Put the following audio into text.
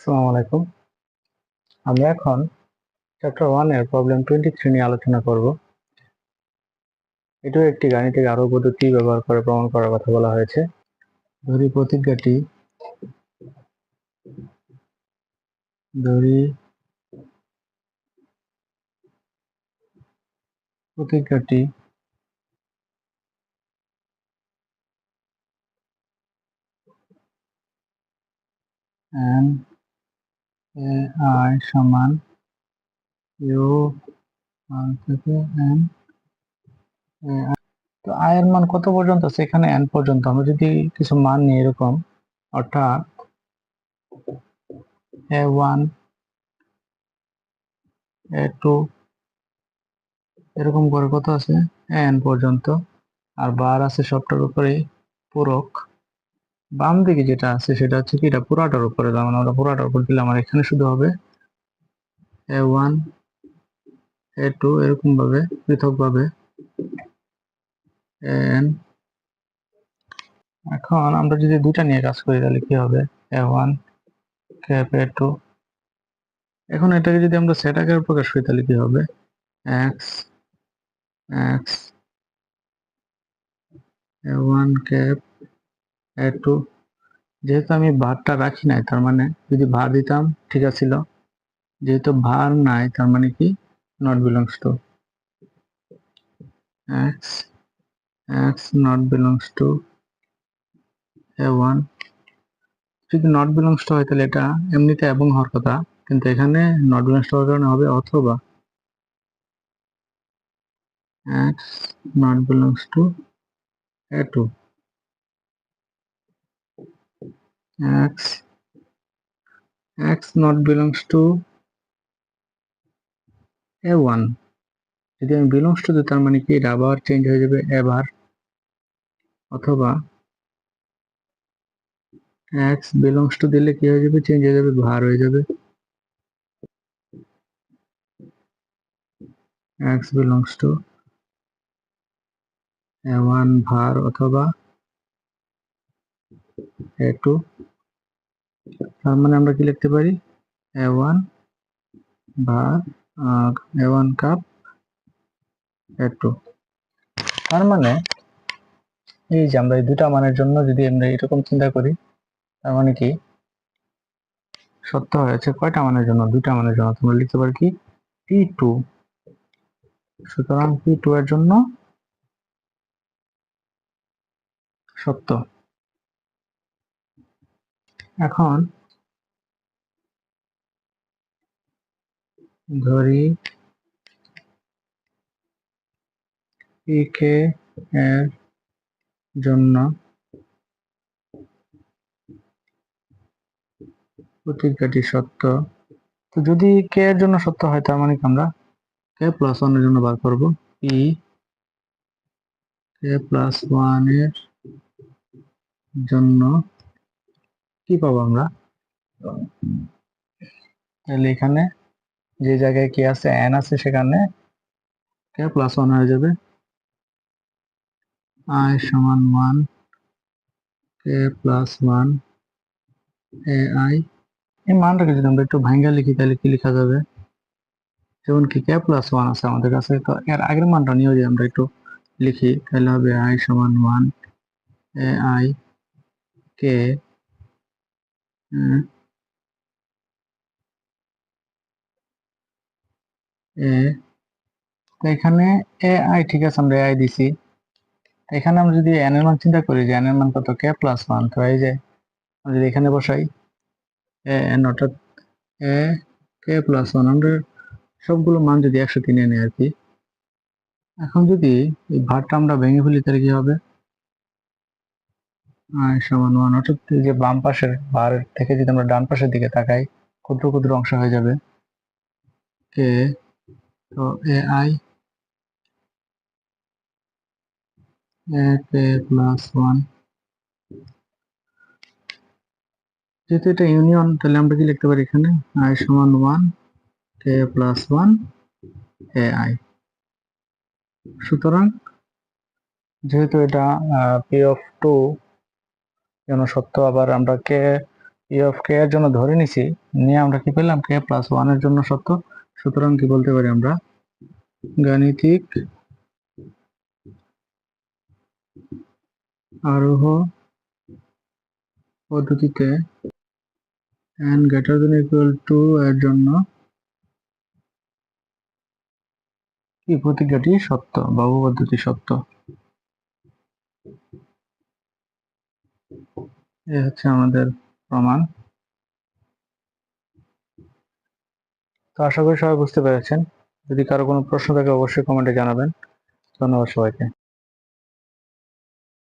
আসসালামু আলাইকুম। আমরা এখন চ্যাপ্টার 1 এর প্রবলেম 23 নিয়ে আলোচনা করব। এটাও একটি গাণিতিক আরোহ পদ্ধতি ব্যবহার করে প্রমাণ করার কথা বলা হয়েছে। ধরি প্রতিজ্ঞাটি n a i সমান u 1 থেকে n a i। তো i এর মান কত পর্যন্ত আছে? এখানে n পর্যন্ত। আমরা যদি কিছু মান নিই এরকম, অর্থাৎ a1 a2 এরকম করে কত আছে n পর্যন্ত, আর বার আছে সবটার উপরে পূরক। বাম দিকে যেটা আছে সেটা হচ্ছে কি, এটা পুরাটার উপরে, যেমন আমরা পুরাটার উপর দিলে আমার এখানে শুধু হবে a1 a2 এরকম ভাবে পৃথক ভাবে an। এখন আমরা যদি দুইটা নিয়ে কাজ করি তাহলে কি হবে, a1 ক্যাপ a2। এখন এটাকে যদি আমরা সেট আকারে প্রকাশ করি তাহলে কি হবে, x x a1 cap a2। যেহেতু আমি ভারটা রাখি নাই, তার মানে যদি ভার দিতাম ঠিক আছিল, যেহেতু ভার নাই তার মানে কি not belongs to x x not belongs to a1। যদি নট বিলংস টু হয় তাহলে এটা এমনিতে এবং হওয়ার কথা, কিন্তু এখানে নট বিলংস টু হওয়ার কারণে হবে অথবা x not belongs to a2 x x not belongs to a1। যদি আমি বিলংস টু দিই তার মানে কি এটা আবার চেঞ্জ হয়ে যাবে এবার, অথবা x belongs to দিলে কি হয়ে যাবে, চেঞ্জ হয়ে যাবে, ভার হয়ে যাবে x belongs to a1 ভার অথবা a2। তার মানে আমরা কি লিখতে পারি, a1 ভার আর a1 কাপ a2। তার মানে এই যে আমরা এই দুটা মানের জন্য যদি আমরা এরকম চিন্তা করি, তার মানে কি সত্য হয়েছে কয়টা মানের জন্য, দুটা মানের জন্য। তোমরা লিখতে পারো কি p2। সুতরাং p2 এর জন্য সত্য। এখন ধরি pk এর জন্য প্রতিজ্ঞাটি সত্য। তো যদি k এর জন্য সত্য হয় তার মানে কি আমরা k প্লাস 1 এর জন্য বার করব, p k প্লাস 1 এর জন্য কি পাবো আমরা, তাহলে এখানে যে জায়গায় কি আছে n আছে সেখানে k প্লাস 1 হয়ে যাবে, i সমান 1 k প্লাস 1 ai। এই মানটাকে যদি আমরা একটু ভাঙ্গা লিখি তাহলে কি লেখা যাবে, যেমন কি k প্লাস 1 আছে আমাদের কাছে, তো এর আগের মানটা নিয়েও যদি আমরা একটু লিখি তাহলে হবে i সমান 1 ai k এ। তো এখানে ai ঠিক আছে, আমরা ai দিছি। এখানে আমরা যদি n এর মান চিন্তা করি যে n এর মান কত, k প্লাস 1, তো এই যে আমরা যদি এখানে বসাই n অর্থাৎ a k প্লাস 1, আমরা সবগুলো মান যদি একসাথে নিয়ে নিই আর কি। এখন যদি এই ভারটা আমরা ভেঙে ফেলি তাহলে কি হবে, i সমান 1 অর্থাৎ এই যে বাম পাশের ভার থেকে যদি আমরা ডান পাশের দিকে তাকাই, ক্ষুদ্র ক্ষুদ্র অংশ হয়ে যাবে k। তো ai a k প্লাস 1, যেহেতু এটা ইউনিয়ন তাহলে আমরা কি লিখতে পারি এখানে i সমান 1 k প্লাস 1 ai। সুতরাং যেহেতু এটা p of 2 যেন সত্য, আবার আমরা k ই অফ কে এর জন্য ধরে নিছি, নিয়ে আমরা কি পেলাম, কে প্লাস ওয়ান এর জন্য সত্য। সুতরাং কি বলতে পারি আমরা, গাণিতিক আরোহ পদ্ধতিতে n greater than equal to এর জন্য কি প্রতিজ্ঞাটি সত্য বা উপপাদ্যটি সত্য। এই হচ্ছে আমাদের প্রমাণ। তো আশা করি সবাই বুঝতে পেরেছেন। যদি কারো কোনো প্রশ্ন থাকে অবশ্যই কমেন্টে জানাবেন। ধন্যবাদ সবাইকে।